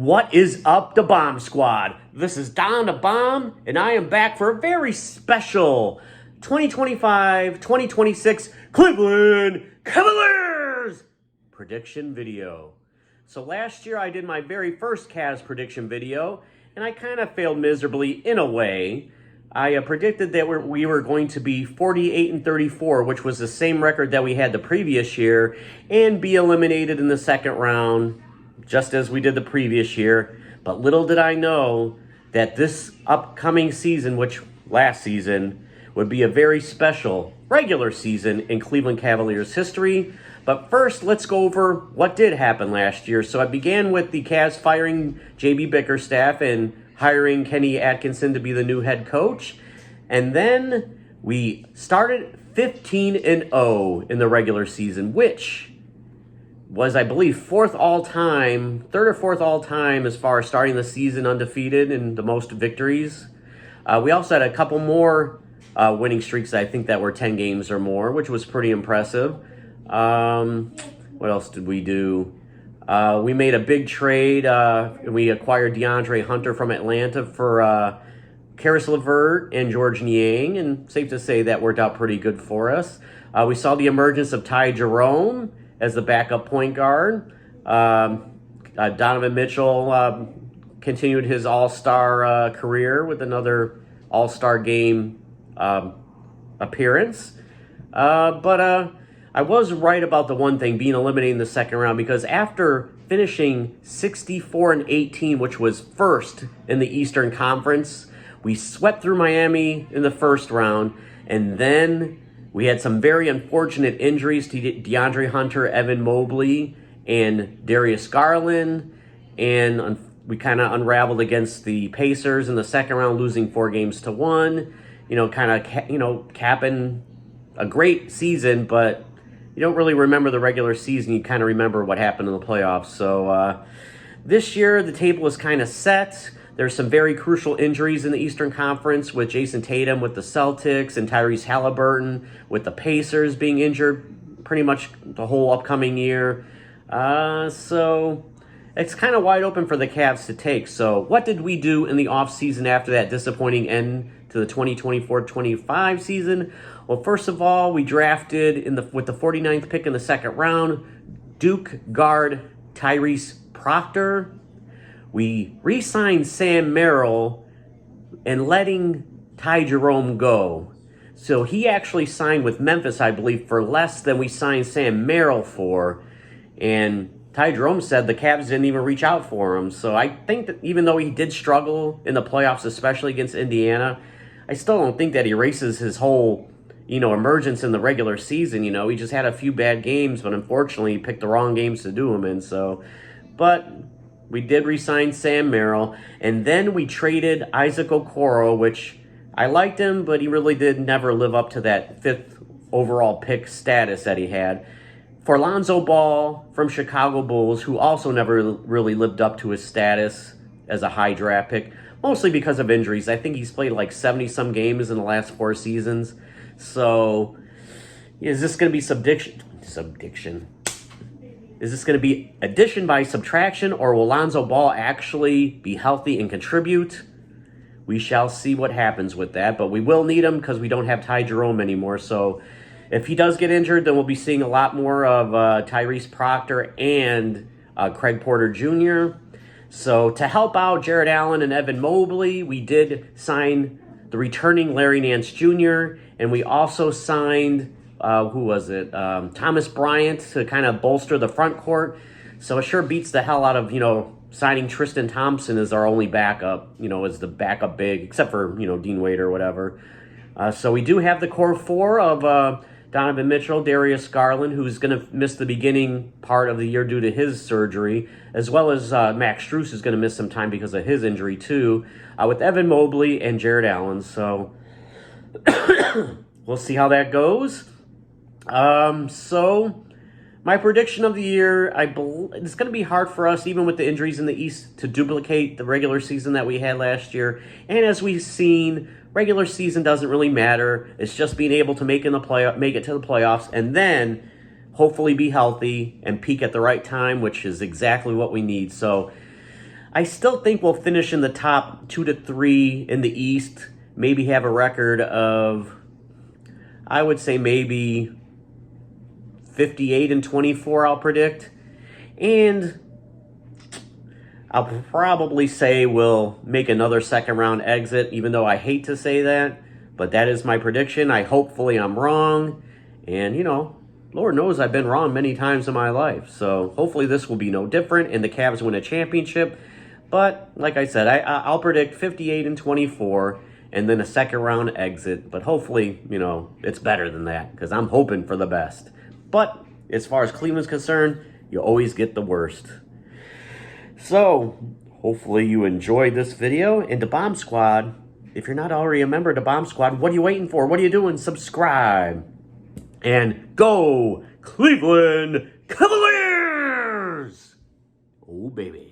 What is up, the Bomb Squad? This is Don the Bomb, and I am back for a very special 2025-2026 Cleveland Cavaliers prediction video. So last year I did my very first Cavs prediction video, and I kind of failed miserably in a way. I predicted that we were going to be 48-34, which was the same record that we had the previous year, and be eliminated in the second round, just as we did the previous year. But little did I know that this upcoming season, which last season, would be a very special regular season in Cleveland Cavaliers history. But first, let's go over what did happen last year. So I began with the Cavs firing J.B. Bickerstaff and hiring Kenny Atkinson to be the new head coach. And then we started 15-0 in the regular season, which was, I believe, third or fourth all-time as far as starting the season undefeated and the most victories. We also had a couple more winning streaks, I think, that were 10 games or more, which was pretty impressive. What else did we do? We made a big trade. We acquired DeAndre Hunter from Atlanta for Karis LeVert and George Niang, and safe to say that worked out pretty good for us. We saw the emergence of Ty Jerome as the backup point guard. Donovan Mitchell continued his all-star career with another all-star game appearance. But I was right about the one thing, being eliminated in the second round, because after finishing 64-18, which was first in the Eastern Conference, we swept through Miami in the first round, and then we had some very unfortunate injuries to DeAndre Hunter, Evan Mobley, and Darius Garland, and we kind of unraveled against the Pacers in the second round, losing 4-1. Capping a great season, but you don't really remember the regular season. You kind of remember what happened in the playoffs. So this year, the table is kind of set. There's some very crucial injuries in the Eastern Conference, with Jason Tatum with the Celtics and Tyrese Halliburton with the Pacers being injured pretty much the whole upcoming year. So it's kind of wide open for the Cavs to take. So what did we do in the offseason after that disappointing end to the 2024-25 season? Well, first of all, we drafted with the 49th pick in the second round, Duke guard Tyrese Proctor. We re-signed Sam Merrill and letting Ty Jerome go. So he actually signed with Memphis, I believe, for less than we signed Sam Merrill for. And Ty Jerome said the Cavs didn't even reach out for him. So I think that even though he did struggle in the playoffs, especially against Indiana, I still don't think that erases his whole emergence in the regular season. He just had a few bad games, but unfortunately he picked the wrong games to do them in. But we did re-sign Sam Merrill, and then we traded Isaac Okoro, which I liked him, but he really did never live up to that 5th overall pick status that he had, for Lonzo Ball from Chicago Bulls, who also never really lived up to his status as a high draft pick, mostly because of injuries. I think he's played like 70-some games in the last 4 seasons. So, is this going to be subdiction? Is this going to be addition by subtraction, or will Lonzo Ball actually be healthy and contribute? We shall see what happens with that, but we will need him because we don't have Ty Jerome anymore. So, if he does get injured, then we'll be seeing a lot more of Tyrese Proctor and Craig Porter Jr. So, to help out Jared Allen and Evan Mobley, we did sign the returning Larry Nance Jr., and we also signed, Thomas Bryant to kind of bolster the front court. So it sure beats the hell out of, signing Tristan Thompson as our only backup, as the backup big, except for, Dean Wade or whatever. So we do have the core 4 of Donovan Mitchell, Darius Garland, who's going to miss the beginning part of the year due to his surgery, as well as Max Strus is going to miss some time because of his injury too, with Evan Mobley and Jared Allen. So we'll see how that goes. So my prediction of the year, it's going to be hard for us, even with the injuries in the East, to duplicate the regular season that we had last year. And as we've seen, regular season doesn't really matter. It's just being able to make it to the playoffs, and then hopefully be healthy and peak at the right time, which is exactly what we need. So I still think we'll finish in the top 2 to 3 in the East. Maybe have a record of, I would say maybe 58-24, I'll predict. And I'll probably say we'll make another second round exit, even though I hate to say that. But that is my prediction. Hopefully I'm wrong. And, you know, Lord knows I've been wrong many times in my life. So hopefully this will be no different and the Cavs win a championship. But like I said, I'll predict 58-24 and then a second round exit. But hopefully, you know, it's better than that because I'm hoping for the best. But as far as Cleveland's concerned, you always get the worst. So hopefully you enjoyed this video. And the Bomb Squad, if you're not already a member of the Bomb Squad, what are you waiting for? What are you doing? Subscribe. And go Cleveland Cavaliers! Oh, baby.